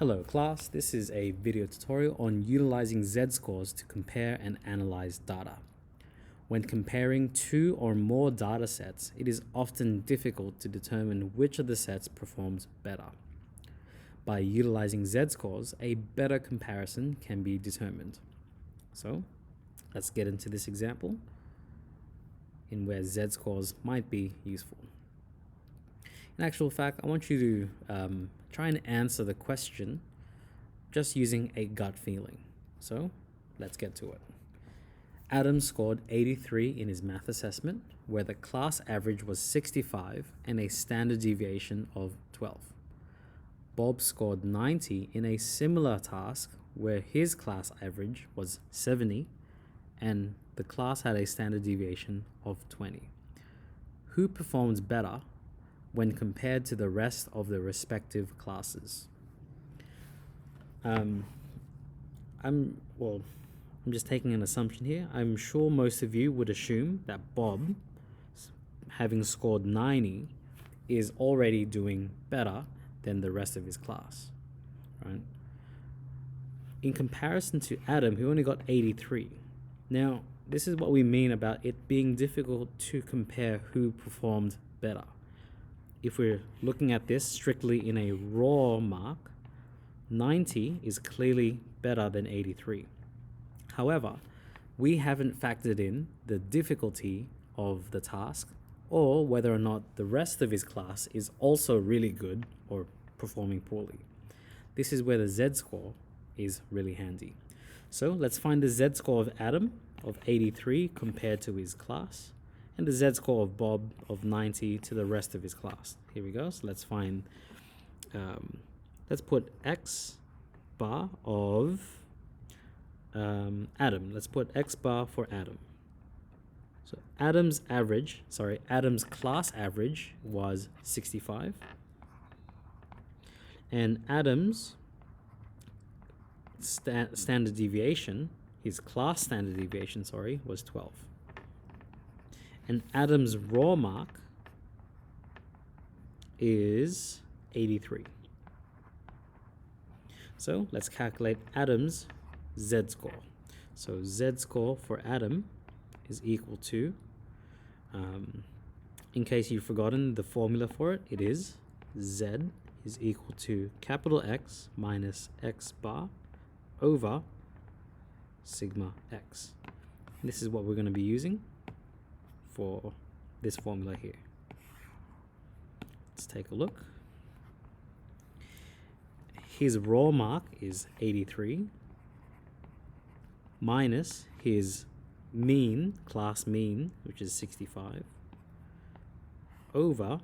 Hello class, this is a video tutorial on utilizing z-scores to compare and analyze data. When comparing two or more data sets, it is often difficult to determine which of the sets performs better. By utilizing z-scores, a better comparison can be determined. So let's get into this example in where z-scores might be useful. In actual fact, I want you to try and answer the question just using a gut feeling. So let's get to it. Adam scored 83 in his math assessment, where the class average was 65 and a standard deviation of 12. Bob scored 90 in a similar task, where his class average was 70 and the class had a standard deviation of 20. Who performs better when compared to the rest of the respective classes? I'm just taking an assumption here. I'm sure most of you would assume that Bob, having scored 90, is already doing better than the rest of his class, right? In comparison to Adam, who only got 83. Now, this is what we mean about it being difficult to compare who performed better. If we're looking at this strictly in a raw mark, 90 is clearly better than 83. However, we haven't factored in the difficulty of the task or whether or not the rest of his class is also really good or performing poorly. This is where the z-score is really handy. So let's find the z-score of Adam of 83 compared to his class, and the z-score of Bob of 90 to the rest of his class. Here we go. So let's find, let's put x bar of Adam. Let's put x bar for Adam. So Adam's class average was 65. And Adam's standard deviation, his class standard deviation, was 12. And Adam's raw mark is 83. So let's calculate Adam's z-score. So z-score for Adam is equal to, in case you've forgotten the formula for it, it is z is equal to capital X minus x bar over sigma x. And this is what we're going to be using for this formula here. Let's take a look. His raw mark is 83 minus his mean, class mean, which is 65, over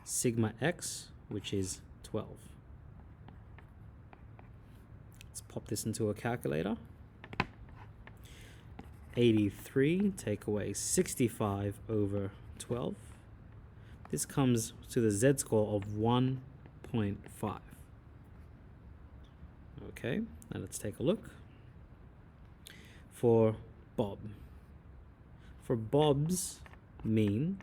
sigma x, which is 12. Let's pop this into a calculator. 83 take away 65 over 12. This comes to the z-score of 1.5. Okay, now let's take a look. For Bob. For Bob's mean,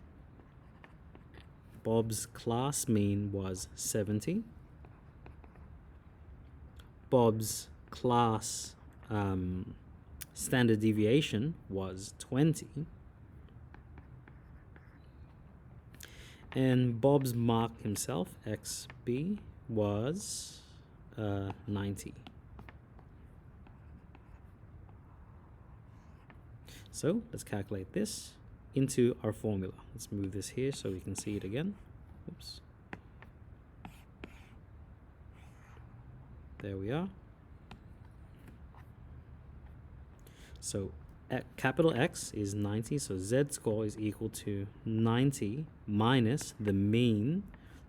Bob's class mean was 70. Bob's class standard deviation was 20. And Bob's mark himself, XB, was 90. So let's calculate this into our formula. Let's move this here so we can see it again. Oops. There we are. So capital X is 90, so z-score is equal to 90 minus the mean,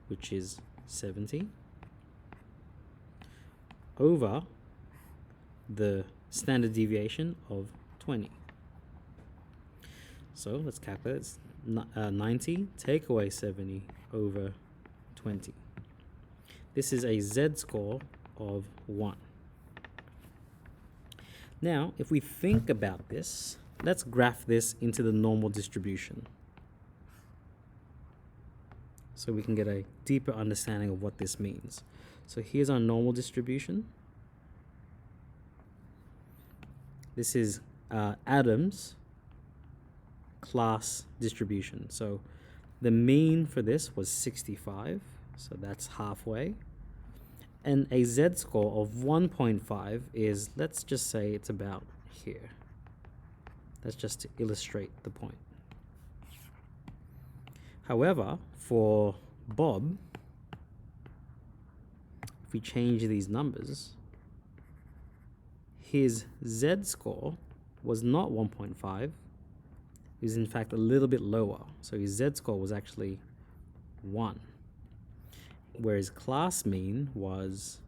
which is 70, over the standard deviation of 20. So let's calculate it. 90 take away 70 over 20. This is a z-score of 1. Now, if we think about this, let's graph this into the normal distribution. so we can get a deeper understanding of what this means. So here's our normal distribution. This is Adam's class distribution. So the mean for this was 65, so that's halfway. And a z-score of 1.5 is, let's just say it's about here. That's just to illustrate the point. However, for Bob, if we change these numbers, his z-score was not 1.5. It was in fact a little bit lower. So his z-score was actually 1. Whereas class mean was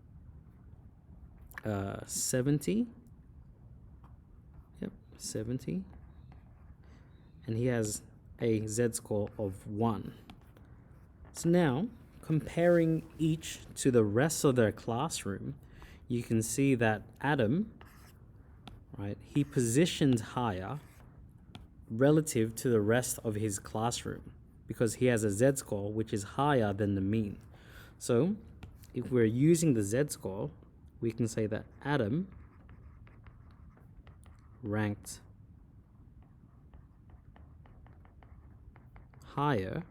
70. Yep, 70. And he has a z-score of 1. So now, comparing each to the rest of their classroom, you can see that Adam, right, he positioned higher relative to the rest of his classroom because he has a z-score which is higher than the mean. So if we're using the z-score, we can say that Adam ranked higher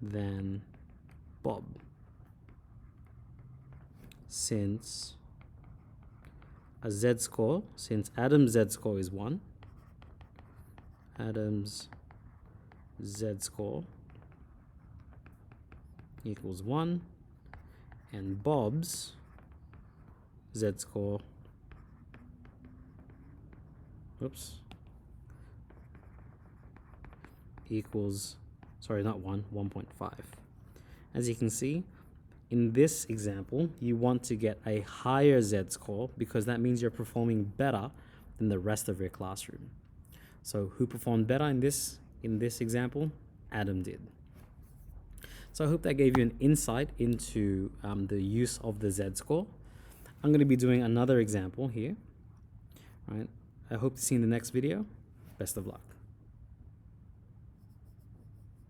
than Bob, since Adam's z-score is 1, Adam's z-score equals 1, and Bob's z-score, equals, sorry, not 1, 1.5. As you can see, in this example, you want to get a higher z-score because that means you're performing better than the rest of your classroom. So who performed better in this example? Adam did. So I hope that gave you an insight into the use of the z-score. I'm going to be doing another example here. Right? I hope to see you in the next video. Best of luck.